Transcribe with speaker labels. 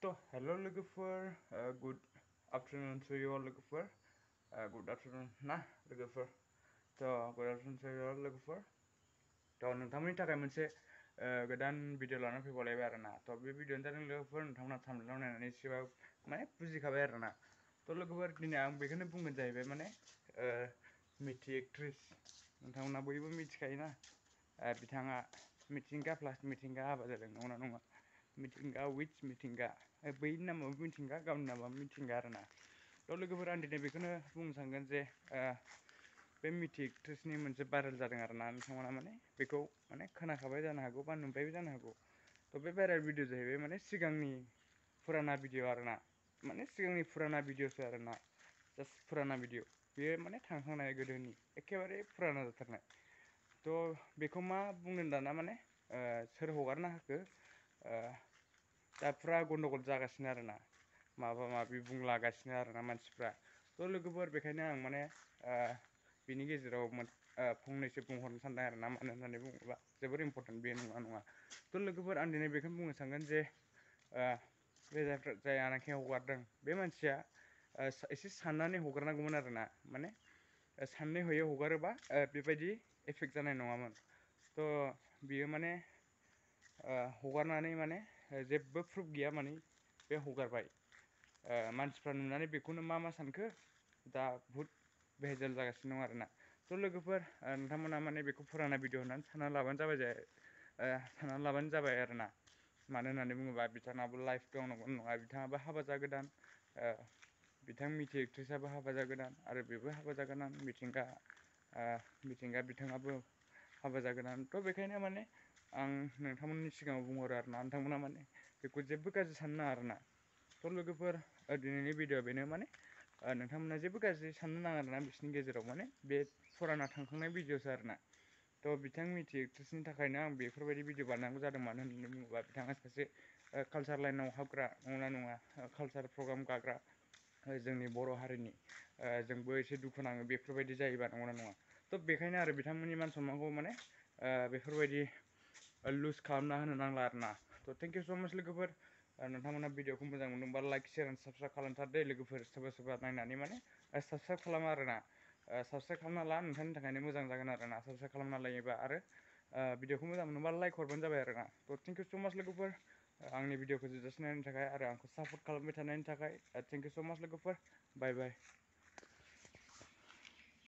Speaker 1: Hello लोगोफोर, good afternoon to you all लोगोफोर, good afternoon ना लोगोफोर, good afternoon to you all लोगोफोर, नोंथांमोननि थाखाय मोनसे गोदान भिडिअ लानानै फैबावलायबाय आरोना। बे भिडिअनि जादों लोगोफोर, नोंथांमोना थाम्बनेलाव नायनानै एसेबाबो माने बुजिखाबाय आरोना। लोगोफोर दिनै आं बेखौनो बुंगोन जाहैबाय माने मिथि एक्ट्रेस, नोंथांमोना बयबो मिथिखायोना, बिथाङा मिथिंगा प्लास मिथिंगा हाबा जादों, नंगौना नङा? मिथिंगा विथ मिथिंगा, बैनि नामाबो मिथिंगा, गावनि नामाबो मिथिंगा आरोना। लोगोफोर आं दिनै बेखौनो बुंनो सानगोन जे बे मिथि एक्ट्रेसनि मोनसे भाइरेल जादों आरोना। नोंथांमोना माने बेखौ माने खोनाखाबाय जानो हागौ बा नुबायबो जानो हागौ। बे भाइरेल भिडिअ जाहैबाय माने सिगांनि फुराना भिडिअ आरोना, माने सिगांनि फुराना भिडिअसो आरोना, जास्ट फुराना भिडिअ। बेयो माने थांखांनाय गोदोनि एखेबारे फुराना जाथारनाय। बेखौ मा बुंनो दाना माने सोर हगारना होखो, दा फुरा गन्डगल जागासिनो आरोना, माबा माबि बुंलागासिनो आरोना मानसिफ्रा। लोगोफोर बेखायनो आं माने बिनि गेजेराव फंनैसो बुंहरनो सानदों आरोना। मानो होननानै बुङोब्ला जोबोर इम्परटेन्ट, बे नङा नङा। लोगोफोर आं दिनै बेखौनो बुंनो सानगोन जे बे जाय आनाखि हगारदों बे मानसिया एसे साननानै हगारनांगौमोन आरोना। माने साननै हयै हगारोबा बेबायदि एफेक्ट जानाय नङामोन। बियो माने हगारनानै माने जेबो प्रुफ गैया माने बे हगारबाय। मानसिफ्रा नुनानै बेखौनो मा सानखो, दा बुहुद भेजाल जागासिनो दं आरोना। लोगोफोर नोंथांमोना माने बेखौ फुराना भिडिअ होननानै सानना लाबानो जाबाय आरोना। मानो होननानै बुङोबा बिथाङाबो लाइफ दं, नंगौ नङा? बिथाङाबो हाबा जागोदान, बिथां मिथि एक्ट्रेसाबो हाबा जागोदान, आरो बेबो हाबा जागोदान, मिथिंगा बिथाङाबो हाबा जागोदान। बेखायनो माने आं नोंथांमोननि सिगाङाव बुंहरो आरोना, नोंथांमोना माने बेखौ जेबो गाज्रि साननो नाङा आरोना। लोगोफोर दिनैनि भिडिअ बेनो माने नोंथांमोना जेबो गाज्रि साननो नाङा आरोना। बिसोरनि गेजेराव माने बे फुराना थांखांनाय भिडिअसो आरोना। बिथां मिथि एक्ट्रेसनि थाखायनो आं बेफोरबायदि भिडिअ बानायनांगौ जादों। मानो होननानै बुङोबा बिथाङा सासे कालसार लाइनाव हाबग्रा, नंगौना नङा? कालसार प्रग्राम गाग्रा, जोंनि बर' हारिनि, जोंबो एसे दुखु नाङो बेफोरबायदि जायोबा, नंगौना नङा? बेखायनो आरो बिथांमोननि मान सनमानखौ माने बेफोरबायदि लुज खालामना होनो नांला आरोना। थेंक इउ स' माच लोगोफोर। नोंथांमोना भिडिअखौ मोजां मोनदोंबा लाइक, शेयार, एन्ड साबस्क्राइब खालामथारदो लोगोफोर। सोरबा नायनानै माने साबस्क्राइब खालामा आरोना। साबस्क्राइब खालामना ला, नोंथांनि थाखायनो मोजां जागोन आरोना साबस्क्राइब खालामना लायोबा। आरो भिडिअखौ मोजां मोनोबा लाइक हरबानो जाबाय आरोना। थेंक इउ स' माच लोगोफोर, आंनि भिडिअखौ जोबजासिम नायनायनि थाखाय आरो आंखौ सापर्ट खालामबाय थानायनि थाखाय। थेंक इउ स' माच लोगोफोर, बाय बाय।